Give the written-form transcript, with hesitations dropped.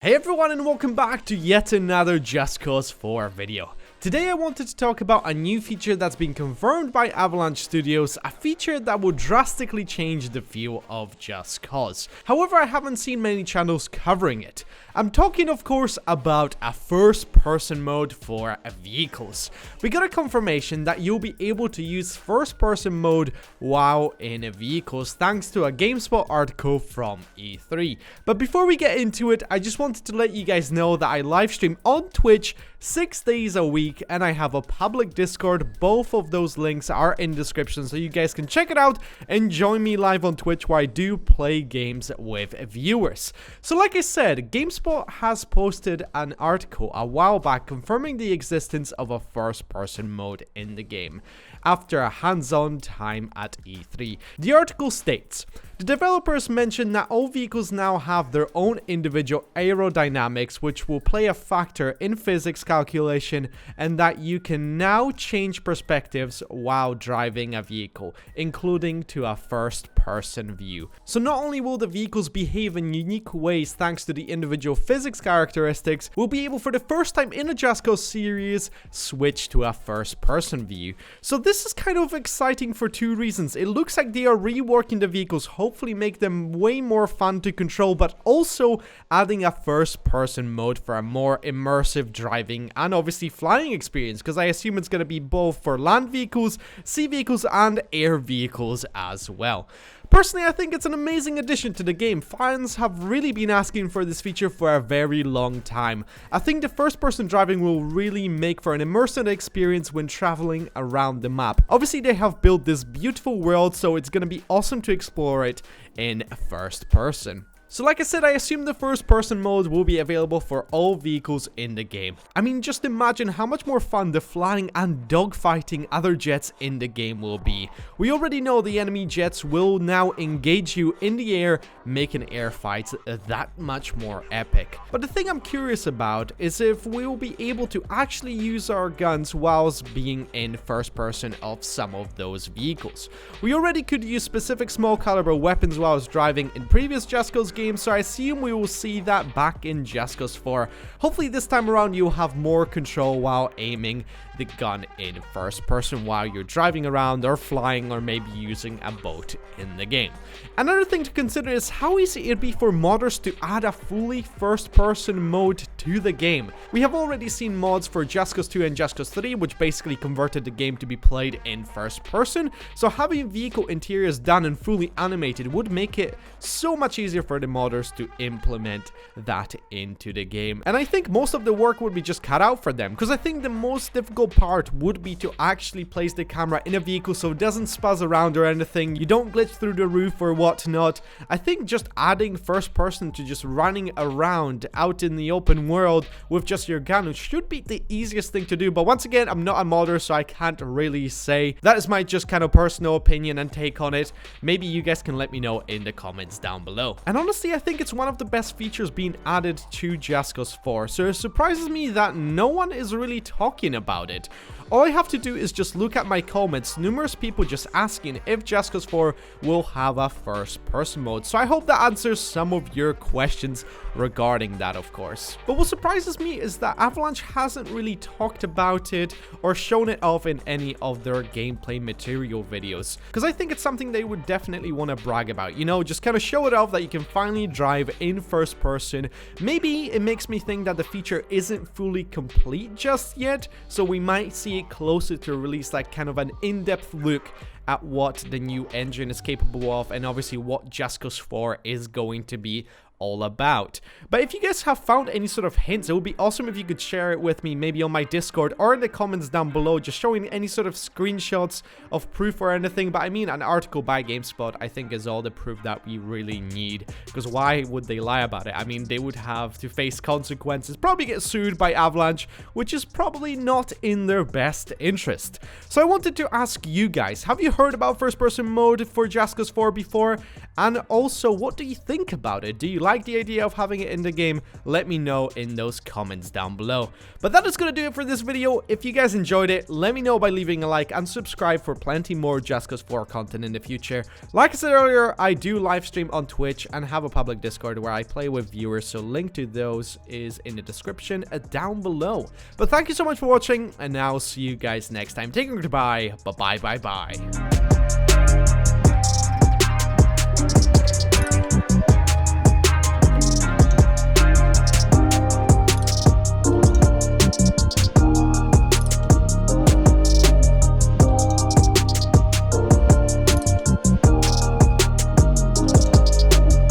Hey everyone, and welcome back to yet another Just Cause 4 video. Today I wanted to talk about a new feature that's been confirmed by Avalanche Studios, a feature that will drastically change the feel of Just Cause. However, I haven't seen many channels covering it. I'm talking of course about a first-person mode for vehicles. We got a confirmation that you'll be able to use first-person mode while in vehicles thanks to a GameSpot article from E3. But before we get into it, I just wanted to let you guys know that I livestream on Twitch 6 days a week, and I have a public Discord. Both of those links are in the description, so you guys can check it out and join me live on Twitch where I do play games with viewers. So like I said, GameSpot has posted an article a while back confirming the existence of a first-person mode in the game after a hands-on time at E3. The article states, the developers mentioned that all vehicles now have their own individual aerodynamics, which will play a factor in physics calculation, and that you can now change perspectives while driving a vehicle, including to a first-person view. So not only will the vehicles behave in unique ways thanks to the individual physics characteristics, we'll be able for the first time in a Just Cause series switch to a first-person view. So this is kind of exciting for two reasons. It looks like they are reworking the vehicles, hopefully make them way more fun to control, but also adding a first-person mode for a more immersive driving and obviously flying experience, because I assume it's going to be both for land vehicles, sea vehicles, and air vehicles as well. Personally, I think it's an amazing addition to the game. Fans have really been asking for this feature for a very long time. I think the first-person driving will really make for an immersive experience when traveling around the map. Obviously, they have built this beautiful world, so it's going to be awesome to explore it in first person. So like I said, I assume the first-person mode will be available for all vehicles in the game. I mean, just imagine how much more fun the flying and dogfighting other jets in the game will be. We already know the enemy jets will now engage you in the air, making air fights that much more epic. But the thing I'm curious about is if we will be able to actually use our guns whilst being in first person of some of those vehicles. We already could use specific small caliber weapons whilst driving in previous Just Cause games, so I assume we will see that back in Just Cause 4. Hopefully this time around you'll have more control while aiming the gun in first person while you're driving around or flying or maybe using a boat in the game. Another thing to consider is how easy it'd be for modders to add a fully first person mode to the game. We have already seen mods for Just Cause 2 and Just Cause 3 which basically converted the game to be played in first person, so having vehicle interiors done and fully animated would make it so much easier for the modders to implement that into the game. And I think most of the work would be just cut out for them, because I think the most difficult part would be to actually place the camera in a vehicle so it doesn't spuzz around or anything, you don't glitch through the roof or whatnot. I think just adding first person to just running around out in the open world with just your gun should be the easiest thing to do, but once again, I'm not a modder, so I can't really say. That is my just kind of personal opinion and take on it. Maybe you guys can let me know in the comments down below. And honestly, I think it's one of the best features being added to Just Cause 4, so it surprises me that no one is really talking about it. All I have to do is just look at my comments, numerous people just asking if Just Cause 4 will have a first-person mode, so I hope that answers some of your questions regarding that, of course. But what surprises me is that Avalanche hasn't really talked about it or shown it off in any of their gameplay material videos, because I think it's something they would definitely want to brag about, you know, just kind of show it off that you can finally drive in first person. Maybe it makes me think that the feature isn't fully complete just yet, so we might see it closer to release, like kind of an in-depth look at what the new engine is capable of and obviously what Just Cause 4 is going to be all about. But if you guys have found any sort of hints, it would be awesome if you could share it with me, maybe on my Discord or in the comments down below, just showing any sort of screenshots of proof or anything. But I mean, an article by GameSpot I think is all the proof that we really need, because why would they lie about it? I mean, they would have to face consequences, probably get sued by Avalanche, which is probably not in their best interest. So I wanted to ask you guys, have you heard about first person mode for Just Cause 4 before? And also, what do you think about it? Do you like the idea of having it in the game? Let me know in those comments down below. But that is going to do it for this video. If you guys enjoyed it, let me know by leaving a like and subscribe for plenty more Just Cause 4 content in the future. Like I said earlier, I do live stream on Twitch and have a public Discord where I play with viewers, so link to those is in the description down below. But thank you so much for watching, and I'll see you guys next time. Take care, goodbye, bye.